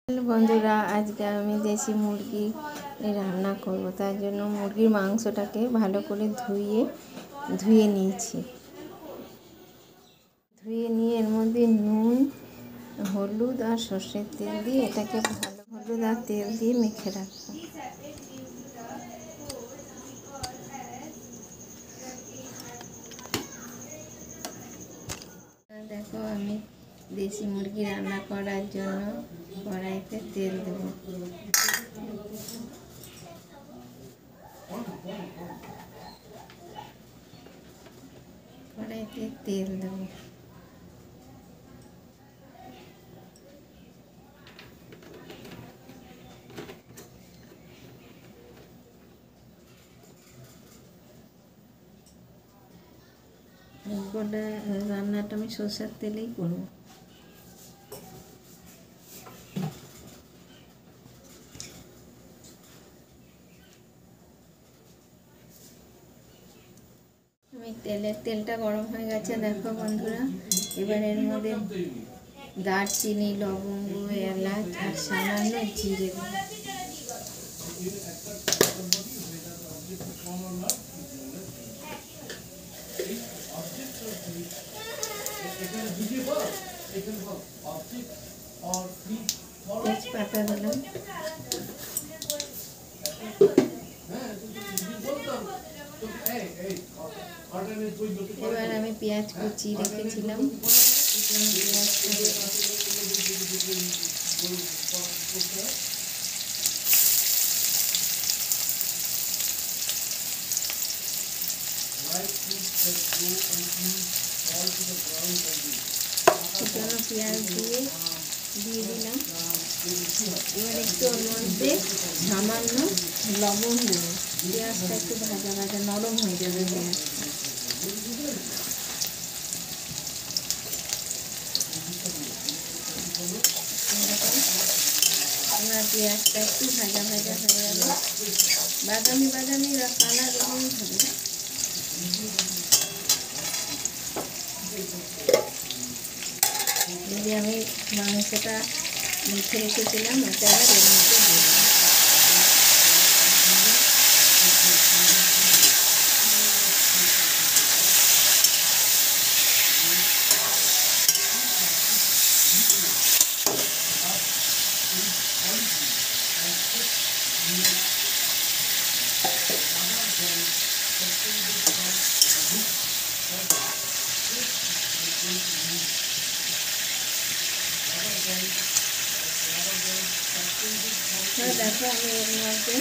Hello বন্ধুরা, আজকে আমি দেশি মুরগি রান্না করব। তার জন্য মুরগির মাংসটাকে ভালো করে ধুয়ে নিয়েছি। ধুয়ে নিয়ে এর মধ্যে নুন, হলুদ আর সর্ষের তেল দিয়ে এটাকে হলুদ আর তেল দিয়ে মেখে রাখবো। দেখো, আমি দেশি মুরগি রান্না করার জন্য কড়াইতে তেল দেবো। কড়াইতে তেল দেবো। রান্নাটা আমি সরষের তেলেই করবো। তেলটা গরম হয়ে গেছে। দেখো বন্ধুরা, এবার এর মধ্যে দারচিনি, লবঙ্গ, এলাচ আর সামান্য জিরে দেবো। তেজপাতা দিলাম। এবার আমি পেঁয়াজ কুচি রেখেছিলাম, পেঁয়াজ দিয়ে দিলাম। এবার একটু ওর মধ্যে সামান্য লবণ দেবো। পেঁয়াজটা একটু ভাজা ভাজা নরম হয়ে যাবে পেঁয়াজটা। এবার পেঁয়াজটা একটু ভাজা ভাজা হয়ে গেল, বাদামি বাদামি কালার এলেই হবে। এই যে আমি মাংসটা মেখে রেখেছিলাম, ওটা এবার এর মধ্যে দিলাম। দেখো, আমি এর মধ্যে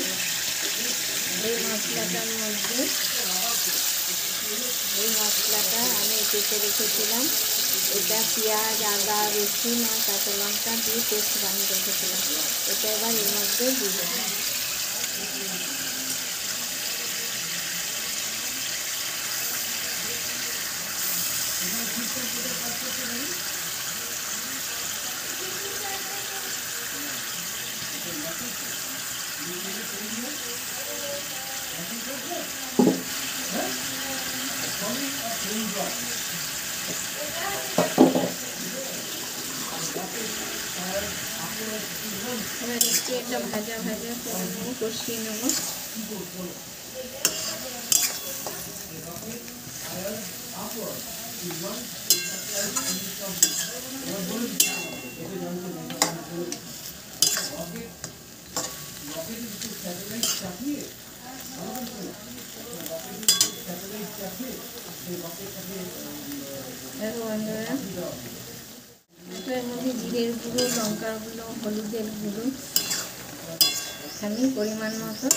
এই মশলাটা আমি কেটে রেখেছিলাম। এটা পেঁয়াজ, আদা, রসুন আর কাঁচা লঙ্কা দিয়ে পেস্ট বানিয়ে রেখেছিলাম। এটা এবার এর মধ্যে দিয়ে দেবো। এবার একটু একটা ভাজা ভাজা করে নেবো, কষিয়ে নেবো। এর মধ্যে জিরের গুঁড়ো, লঙ্কার গুঁড়ো, হলুদের গুঁড়ো আমি পরিমাণ মতো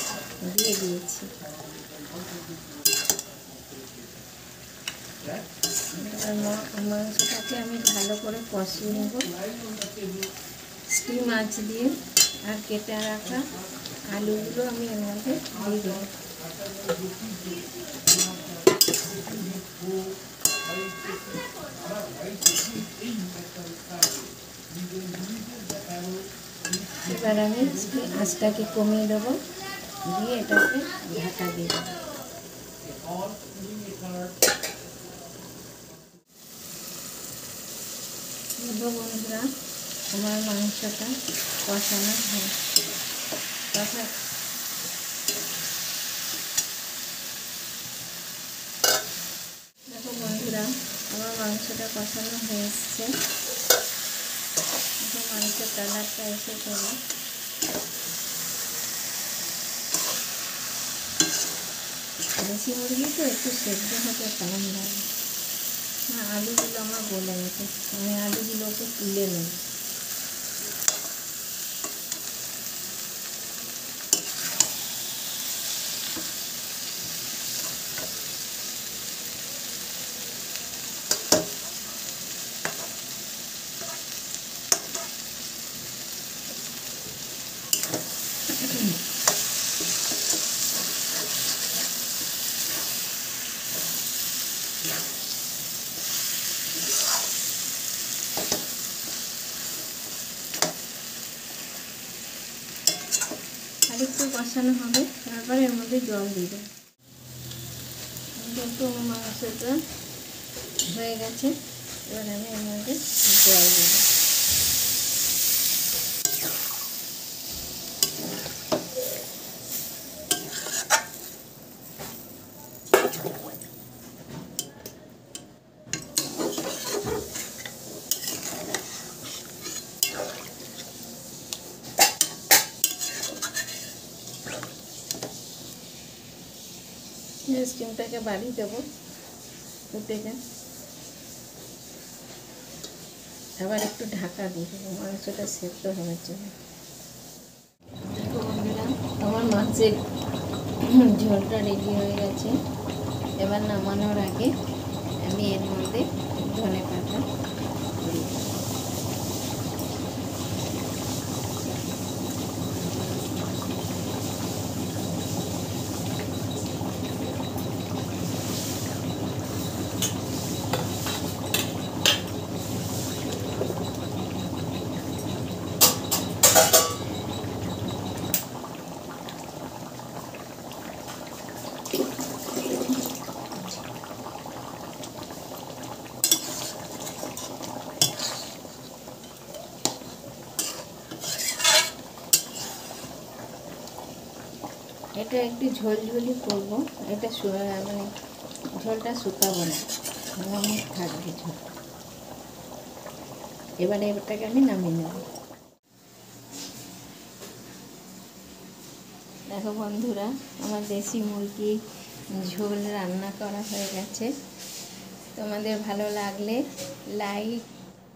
দিয়ে দিয়েছি। মাংসটাকে আমি ভালো করে কষিয়ে নেব স্টিম মাছ দিয়ে। আর কেটে রাখা আলুগুলো আমি এর মধ্যে দিয়ে দেবো। এবার আমি আঁচটাকে কমিয়ে দেবো, দিয়ে এটাকে ঢাকা দিয়ে দেবো। বন্ধুরা, আমার মাংসটা কষানো হয়। দেখো বন্ধুরা, আমার মাংসটা কষানো হয়ে এসছে। মাংসের কালারটা এসে চলে। দেশি মুরগি তো একটু সেদ্ধ হতে টাইম লাগে। আলুগুলো আমার গলে গেছে, আমি আলুগুলোকে তুলে নেব। আরেকটু কষানো হবে, তারপরে এর মধ্যে জল দিবে। কিন্তু মাংসটা হয়ে গেছে, এবার আমি এর মধ্যে জল দেবো। স্টিমটাকে বাড়িয়ে দেবো, ফুটে যায়। আবার একটু ঢাকা দিয়ে দেবো মাংসটা সেদ্ধ হওয়ার জন্য। দেখো বন্ধুরা, আমার মাছের ঝোলটা রেডি হয়ে গেছে। এবার নামানোর আগে আমি এর মধ্যে ধনেপাতা দিই। এটা একটু ঝোলঝোলি করবো, এটা মানে ঝোলটা শুকাবো না, নরম থাকবে ঝোল। এবারে এটাকে আমি নামিয়ে নেব। দেখো বন্ধুরা, আমার দেশি মুরগি ঝোল রান্না করা হয়ে গেছে। তোমাদের ভালো লাগলে লাইক,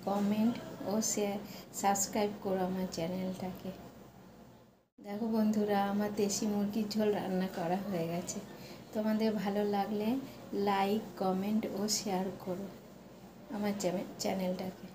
কমেন্ট ও শেয়ার, সাবস্ক্রাইব করো আমার চ্যানেলটাকে। দেখো বন্ধুরা, আমার দেশি মুরগির ঝোল রান্না করা হয়ে গেছে। তোমাদের ভালো লাগলে লাইক, কমেন্ট ও শেয়ার করো আমার চ্যানেলটাকে।